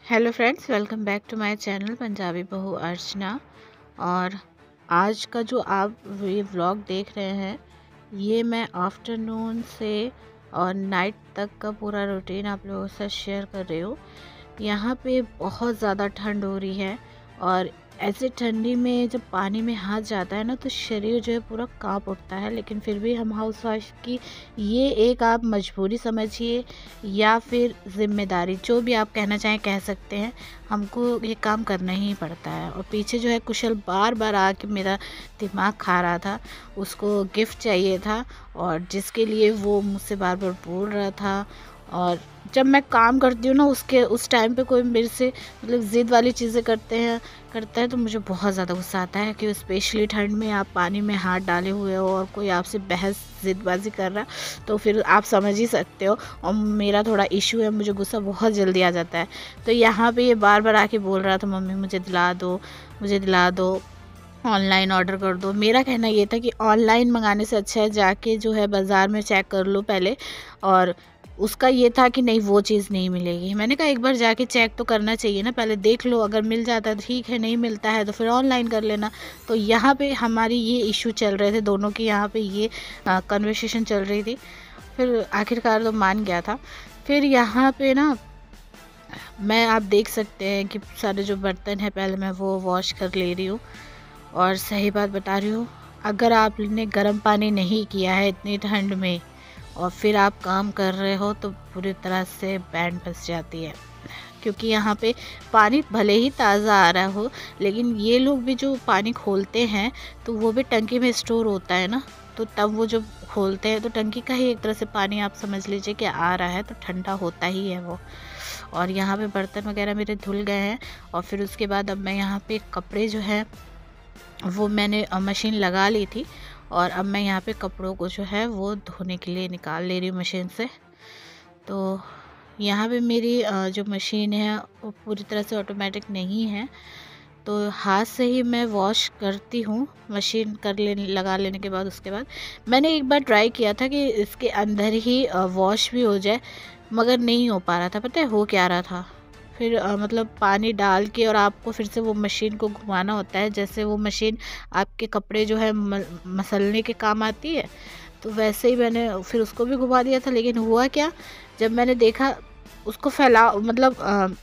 Hello friends, welcome back to my channel Punjabi बहू अर्चना। और आज का जो आप ये व्लॉग देख रहे हैं, ये मैं आफ्टरनून से और नाइट तक का पूरा रूटीन आप लोगों के साथ शेयर कर रही हूँ। यहाँ पे बहुत ज़्यादा ठंड हो रही है और ऐसे ठंडी में जब पानी में हाथ जाता है ना, तो शरीर जो है पूरा कांप उठता है। लेकिन फिर भी हम हाउसवाइफ की ये एक आप मजबूरी समझिए या फिर ज़िम्मेदारी, जो भी आप कहना चाहें कह सकते हैं, हमको ये काम करना ही पड़ता है। और पीछे जो है कुशल बार बार आके मेरा दिमाग खा रहा था, उसको गिफ्ट चाहिए था और जिसके लिए वो मुझसे बार बार बोल रहा था। और जब मैं काम करती हूँ ना, उस टाइम पे कोई मेरे से मतलब ज़िद वाली चीज़ें करता है तो मुझे बहुत ज़्यादा गुस्सा आता है कि स्पेशली ठंड में आप पानी में हाथ डाले हुए हो और कोई आपसे बहस ज़िदबाजी कर रहा, तो फिर आप समझ ही सकते हो। और मेरा थोड़ा इशू है, मुझे गुस्सा बहुत जल्दी आ जाता है। तो यहाँ पे ये बार बार आके बोल रहा था, मम्मी मुझे दिला दो, मुझे दिला दो, ऑनलाइन ऑर्डर कर दो। मेरा कहना ये था कि ऑनलाइन मंगाने से अच्छा है जाके जो है बाज़ार में चेक कर लो पहले। और उसका ये था कि नहीं, वो चीज़ नहीं मिलेगी। मैंने कहा एक बार जाके चेक तो करना चाहिए ना, पहले देख लो, अगर मिल जाता है ठीक है, नहीं मिलता है तो फिर ऑनलाइन कर लेना। तो यहाँ पे हमारी ये इशू चल रहे थे दोनों की, यहाँ पे ये कन्वर्सेशन चल रही थी। फिर आखिरकार तो मान गया था। फिर यहाँ पे ना मैं, आप देख सकते हैं कि सारे जो बर्तन है पहले मैं वो वॉश कर ले रही हूँ। और सही बात बता रही हूँ, अगर आपने गर्म पानी नहीं किया है इतनी ठंड में और फिर आप काम कर रहे हो तो पूरी तरह से बैंड फंस जाती है। क्योंकि यहाँ पे पानी भले ही ताज़ा आ रहा हो, लेकिन ये लोग भी जो पानी खोलते हैं तो वो भी टंकी में स्टोर होता है ना, तो तब वो जब खोलते हैं तो टंकी का ही एक तरह से पानी आप समझ लीजिए कि आ रहा है, तो ठंडा होता ही है वो। और यहाँ पे बर्तन वगैरह मेरे धुल गए हैं। और फिर उसके बाद अब मैं यहाँ पे कपड़े जो है वो मैंने मशीन लगा ली थी और अब मैं यहाँ पे कपड़ों को जो है वो धोने के लिए निकाल ले रही हूँ मशीन से। तो यहाँ पे मेरी जो मशीन है वो पूरी तरह से ऑटोमेटिक नहीं है, तो हाथ से ही मैं वॉश करती हूँ। मशीन लगा लेने के बाद उसके बाद मैंने एक बार ट्राई किया था कि इसके अंदर ही वॉश भी हो जाए, मगर नहीं हो पा रहा था। पता है हो क्या रहा था? फिर मतलब पानी डाल के और आपको फिर से वो मशीन को घुमाना होता है, जैसे वो मशीन आपके कपड़े जो है मसलने के काम आती है। तो वैसे ही मैंने फिर उसको भी घुमा दिया था। लेकिन हुआ क्या, जब मैंने देखा उसको फैला मतलब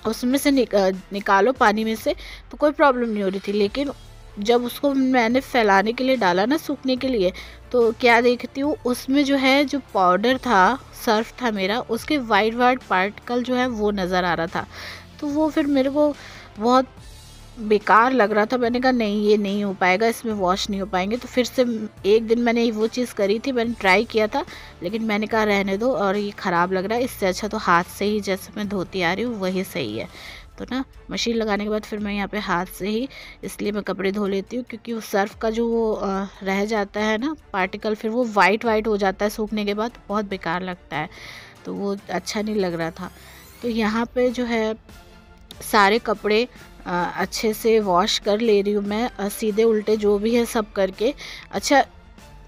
उसमें से निकालो पानी में से, तो कोई प्रॉब्लम नहीं हो रही थी। लेकिन जब उसको मैंने फैलाने के लिए डाला ना, सूखने के लिए, तो क्या देखती हूँ उसमें जो है, जो पाउडर था, सर्फ था मेरा, उसके वाइट वाइट पार्टिकल जो है वो नज़र आ रहा था। तो वो फिर मेरे को बहुत बेकार लग रहा था। मैंने कहा नहीं, ये नहीं हो पाएगा, इसमें वॉश नहीं हो पाएंगे। तो फिर से एक दिन मैंने वो चीज़ करी थी, मैंने ट्राई किया था, लेकिन मैंने कहा रहने दो, और ये ख़राब लग रहा है, इससे अच्छा तो हाथ से ही जैसे मैं धोती आ रही हूँ वही सही है। तो ना मशीन लगाने के बाद फिर मैं यहाँ पे हाथ से ही इसलिए मैं कपड़े धो लेती हूँ, क्योंकि वो सर्फ का जो वो रह जाता है ना पार्टिकल, फिर वो वाइट वाइट हो जाता है सूखने के बाद, बहुत बेकार लगता है। तो वो अच्छा नहीं लग रहा था। तो यहाँ पे जो है सारे कपड़े अच्छे से वॉश कर ले रही हूँ मैं, सीधे उल्टे जो भी है सब करके। अच्छा,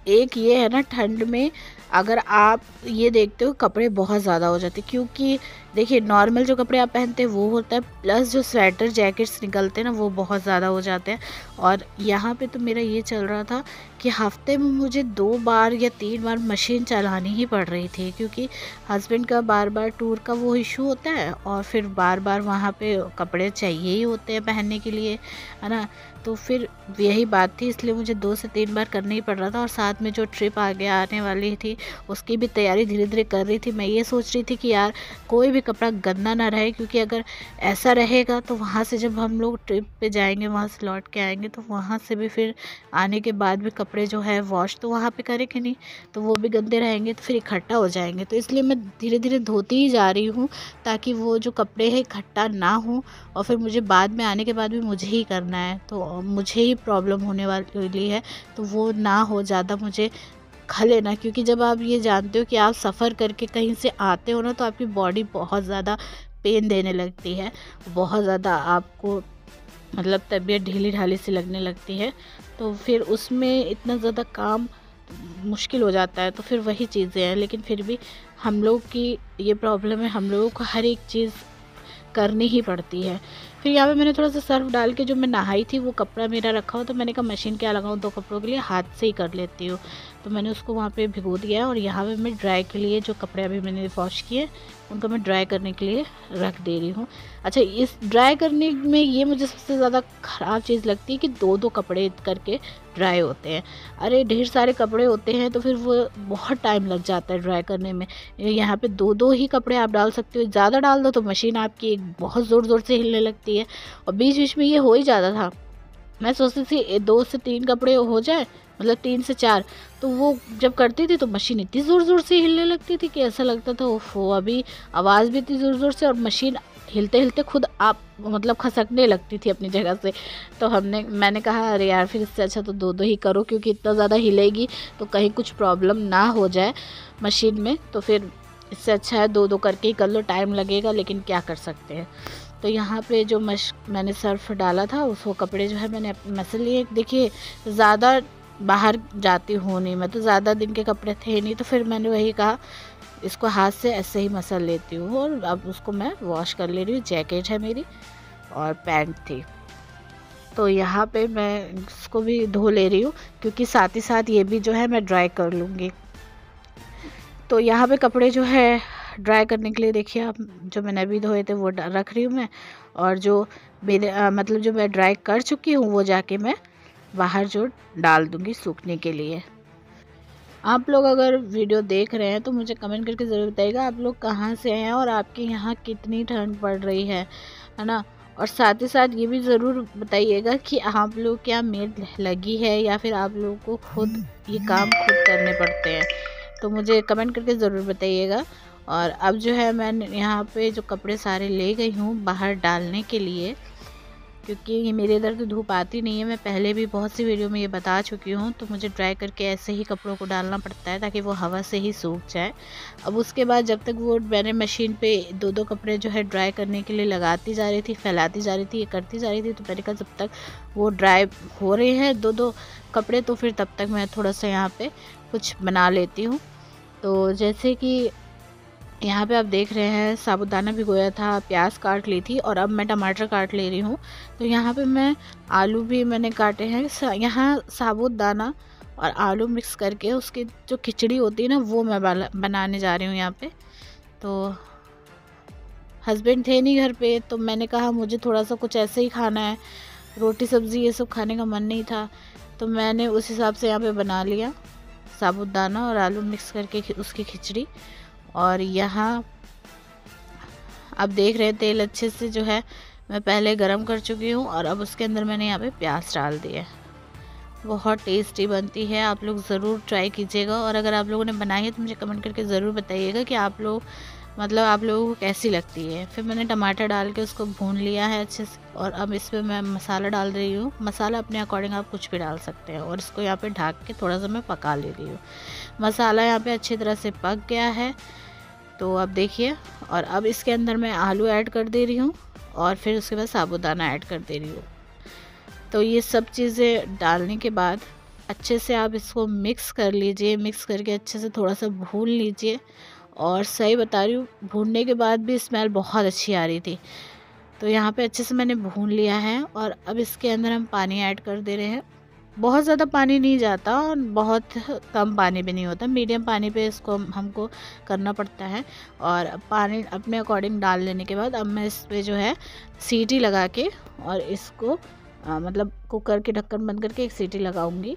एक ये है ना, ठंड में अगर आप ये देखते हो कपड़े बहुत ज़्यादा हो जाते हैं, क्योंकि देखिए नॉर्मल जो कपड़े आप पहनते हैं वो होता है, प्लस जो स्वेटर जैकेट्स निकलते हैं ना वो बहुत ज़्यादा हो जाते हैं। और यहाँ पे तो मेरा ये चल रहा था कि हफ्ते में मुझे 2 बार या 3 बार मशीन चलानी ही पड़ रही थी, क्योंकि हस्बैंड का बार बार टूर का वो इशू होता है और फिर बार बार वहाँ पे कपड़े चाहिए ही होते हैं पहनने के लिए, है ना। तो फिर यही बात थी, इसलिए मुझे 2 से 3 बार करना ही पड़ रहा था। और साथ में जो ट्रिप आगे आने वाली थी उसकी भी तैयारी धीरे धीरे कर रही थी। मैं ये सोच रही थी कि यार कोई भी कपड़ा गंदा ना रहे, क्योंकि अगर ऐसा रहेगा तो वहाँ से जब हम लोग ट्रिप पे जाएंगे, वहाँ से लौट के आएंगे, तो वहाँ से भी फिर आने के बाद भी कपड़े जो है वॉश तो वहाँ पे करेंगे नहीं, तो वो भी गंदे रहेंगे, तो फिर इकट्ठा हो जाएंगे। तो इसलिए मैं धीरे धीरे धोती ही जा रही हूँ, ताकि वो जो कपड़े हैं इकट्ठा ना हो और फिर मुझे बाद में आने के बाद भी मुझे ही करना है, तो मुझे ही प्रॉब्लम होने वाली है। तो वो ना हो ज़्यादा मुझे खा लेना, क्योंकि जब आप ये जानते हो कि आप सफ़र करके कहीं से आते हो ना, तो आपकी बॉडी बहुत ज़्यादा पेन देने लगती है, बहुत ज़्यादा आपको मतलब तबीयत ढीली ढाली सी लगने लगती है। तो फिर उसमें इतना ज़्यादा काम मुश्किल हो जाता है। तो फिर वही चीज़ें हैं, लेकिन फिर भी हम लोग की ये प्रॉब्लम है, हम लोगों को हर एक चीज़ करनी ही पड़ती है। फिर यहाँ पे मैंने थोड़ा सा सर्फ डाल के जो मैं नहाई थी वो कपड़ा मेरा रखा हो, तो मैंने कहा मशीन क्या लगाऊँ, 2 कपड़ों के लिए हाथ से ही कर लेती हूँ। तो मैंने उसको वहाँ पे भिगो दिया है और यहाँ पे मैं ड्राई के लिए जो कपड़े अभी मैंने वॉश किए उनको मैं ड्राई करने के लिए रख दे रही हूँ। अच्छा, इस ड्राई करने में ये मुझे सबसे ज़्यादा ख़राब चीज़ लगती है कि 2-2 कपड़े करके ड्राई होते हैं। अरे ढेर सारे कपड़े होते हैं तो फिर वो बहुत टाइम लग जाता है ड्राई करने में। यहाँ पे 2-2 ही कपड़े आप डाल सकते हो, ज़्यादा डाल दो तो मशीन आपकी एक बहुत ज़ोर से हिलने लगती है। और बीच बीच में ये हो ही जाता था, मैं सोचती थी 2 से 3 कपड़े हो जाए, मतलब 3 से 4, तो वो जब करती थी तो मशीन इतनी ज़ोर से हिलने लगती थी कि ऐसा लगता था ओफो, अभी आवाज़ भी इतनी ज़ोर से, और मशीन हिलते हिलते खुद आप मतलब खसकने लगती थी अपनी जगह से। तो मैंने कहा अरे यार, फिर इससे अच्छा तो 2-2 ही करो, क्योंकि इतना ज़्यादा हिलेगी तो कहीं कुछ प्रॉब्लम ना हो जाए मशीन में, तो फिर इससे अच्छा है 2-2 करके ही कर लो। टाइम लगेगा लेकिन क्या कर सकते हैं। तो यहाँ पे जो मैंने सर्फ डाला था उसको कपड़े जो है मैंने मसल लिए। देखिए ज़्यादा बाहर जाती हूँ नहीं मैं, तो ज़्यादा दिन के कपड़े थे नहीं, तो फिर मैंने वही कहा इसको हाथ से ऐसे ही मसल लेती हूँ। और अब उसको मैं वॉश कर ले रही हूँ। जैकेट है मेरी और पैंट थी, तो यहाँ पे मैं इसको भी धो ले रही हूँ, क्योंकि साथ ही साथ ये भी जो है मैं ड्राई कर लूँगी। तो यहाँ पे कपड़े जो है ड्राई करने के लिए देखिए आप, जो मैंने अभी धोए थे वो रख रही हूँ मैं, और जो मेरे मतलब जो मैं ड्राई कर चुकी हूँ वो जाके मैं बाहर जो डाल दूँगी सूखने के लिए। आप लोग अगर वीडियो देख रहे हैं तो मुझे कमेंट करके ज़रूर बताइएगा आप लोग कहाँ से हैं और आपके यहाँ कितनी ठंड पड़ रही है ना। और साथ ही साथ ये भी ज़रूर बताइएगा कि आप लोग क्या मेड लगी है या फिर आप लोगों को खुद ये काम खुद करने पड़ते हैं, तो मुझे कमेंट करके ज़रूर बताइएगा। और अब जो है मैं यहाँ पे जो कपड़े सारे ले गई हूँ बाहर डालने के लिए, क्योंकि ये मेरे इधर तो धूप आती नहीं है। मैं पहले भी बहुत सी वीडियो में ये बता चुकी हूँ, तो मुझे ड्राई करके ऐसे ही कपड़ों को डालना पड़ता है ताकि वो हवा से ही सूख जाए। अब उसके बाद जब तक वो मैंने मशीन पे 2-2 कपड़े जो है ड्राई करने के लिए लगाती जा रही थी, फैलाती जा रही थी, ये करती जा रही थी, तो मैंने कहा जब तक वो ड्राई हो रहे हैं 2-2 कपड़े, तो फिर तब तक मैं थोड़ा सा यहाँ पर कुछ बना लेती हूँ। तो जैसे कि यहाँ पे आप देख रहे हैं साबूदाना भिगोया था, प्याज काट ली थी और अब मैं टमाटर काट ले रही हूँ। तो यहाँ पे मैं आलू भी मैंने काटे हैं। यहाँ साबूदाना और आलू मिक्स करके उसकी जो खिचड़ी होती है ना वो मैं बनाने जा रही हूँ यहाँ पे। तो हस्बैंड थे नहीं घर पे, तो मैंने कहा मुझे थोड़ा सा कुछ ऐसे ही खाना है, रोटी सब्ज़ी ये सब खाने का मन नहीं था, तो मैंने उस हिसाब से यहाँ पे बना लिया साबूदाना और आलू मिक्स करके उसकी खिचड़ी। और यहाँ अब देख रहे हैं तेल अच्छे से जो है मैं पहले गरम कर चुकी हूँ और अब उसके अंदर मैंने यहाँ पे प्याज डाल दिया। बहुत टेस्टी बनती है, आप लोग ज़रूर ट्राई कीजिएगा। और अगर आप लोगों ने बनाई है तो मुझे कमेंट करके ज़रूर बताइएगा कि आप लोगों को कैसी लगती है। फिर मैंने टमाटर डाल के उसको भून लिया है अच्छे से, और अब इसमें मैं मसाला डाल रही हूँ। मसाला अपने अकॉर्डिंग आप कुछ भी डाल सकते हैं, और इसको यहाँ पे ढक के थोड़ा सा मैं पका ले रही हूँ। मसाला यहाँ पे अच्छी तरह से पक गया है, तो अब देखिए। और अब इसके अंदर मैं आलू ऐड कर दे रही हूँ और फिर उसके बाद साबूदाना ऐड कर दे रही हूँ। तो ये सब चीज़ें डालने के बाद अच्छे से आप इसको मिक्स कर लीजिए। मिक्स करके अच्छे से थोड़ा सा भून लीजिए। और सही बता रही हूँ, भूनने के बाद भी स्मेल बहुत अच्छी आ रही थी। तो यहाँ पे अच्छे से मैंने भून लिया है और अब इसके अंदर हम पानी ऐड कर दे रहे हैं। बहुत ज़्यादा पानी नहीं जाता और बहुत कम पानी भी नहीं होता, मीडियम पानी पे इसको हमको करना पड़ता है। और पानी अपने अकॉर्डिंग डाल लेने के बाद अब मैं इस पर जो है सीटी लगा के और इसको मतलब कुकर के ढक्कन बंद करके एक सीटी लगाऊंगी।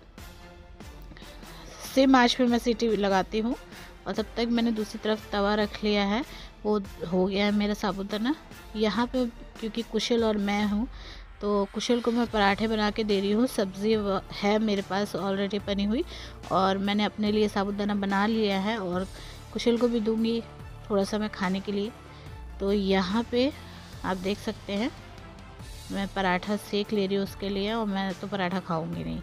सेम आंच पे मैं सीटी लगाती हूँ। और तब तक मैंने दूसरी तरफ तवा रख लिया है, वो हो गया है मेरा साबूदाना। यहाँ पे क्योंकि कुशल और मैं हूँ, तो कुशल को मैं पराठे बना के दे रही हूँ। सब्ज़ी है मेरे पास ऑलरेडी बनी हुई, और मैंने अपने लिए साबूदाना बना लिया है और कुशल को भी दूंगी थोड़ा सा मैं खाने के लिए। तो यहाँ पे आप देख सकते हैं मैं पराठा सेक ले रही हूँ उसके लिए, और मैं तो पराठा खाऊंगी नहीं,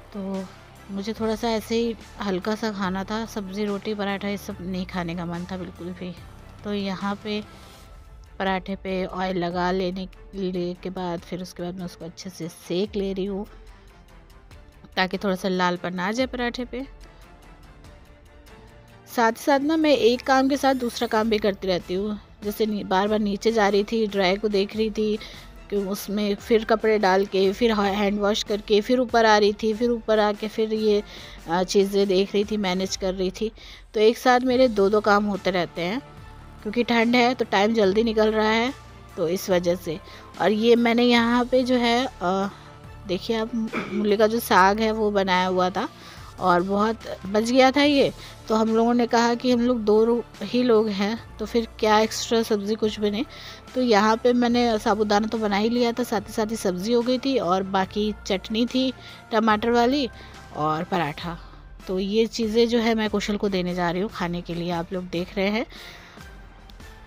तो मुझे थोड़ा सा ऐसे ही हल्का सा खाना था। सब्ज़ी रोटी पराठा ये सब नहीं खाने का मन था बिल्कुल भी। तो यहाँ पे पराठे पे ऑयल लगा लेने के बाद फिर उसके बाद मैं उसको अच्छे से सेक ले रही हूँ ताकि थोड़ा सा लालपन आ जाए पराठे पे। साथ ही साथ ना मैं एक काम के साथ दूसरा काम भी करती रहती हूँ। जैसे बार बार नीचे जा रही थी, ड्राई को देख रही थी कि उसमें फिर कपड़े डाल के, फिर हैंड वॉश करके, फिर ऊपर आ रही थी, फिर ऊपर आके फिर ये चीज़ें देख रही थी, मैनेज कर रही थी। तो एक साथ मेरे दो काम होते रहते हैं, क्योंकि ठंड है तो टाइम जल्दी निकल रहा है, तो इस वजह से। और ये मैंने यहाँ पे जो है देखिए आप, मूली का जो साग है वो बनाया हुआ था और बहुत बच गया था ये, तो हम लोगों ने कहा कि हम लोग 2 ही लोग हैं तो फिर क्या एक्स्ट्रा सब्ज़ी कुछ बने। तो यहाँ पे मैंने साबूदाना तो बना ही लिया था, साथ ही सब्ज़ी हो गई थी और बाकी चटनी थी टमाटर वाली और पराठा। तो ये चीज़ें जो है मैं कुशल को देने जा रही हूँ खाने के लिए, आप लोग देख रहे हैं,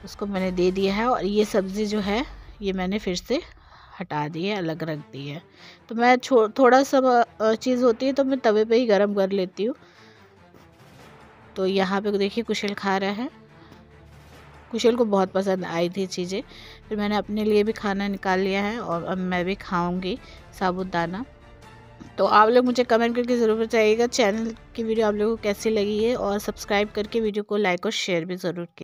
उसको मैंने दे दिया है। और ये सब्ज़ी जो है ये मैंने फिर से हटा दी है, अलग रख दी है। तो मैं थोड़ा सा चीज़ होती है तो मैं तवे पे ही गरम कर लेती हूँ। तो यहाँ पे देखिए कुशल खा रहा है, कुशल को बहुत पसंद आई थी चीज़ें। फिर मैंने अपने लिए भी खाना निकाल लिया है और अब मैं भी खाऊंगी साबूदाना। तो आप लोग मुझे कमेंट करके ज़रूर बताइएगा चैनल की वीडियो आप लोगों को कैसी लगी है, और सब्सक्राइब करके वीडियो को लाइक और शेयर भी ज़रूर कीजिए।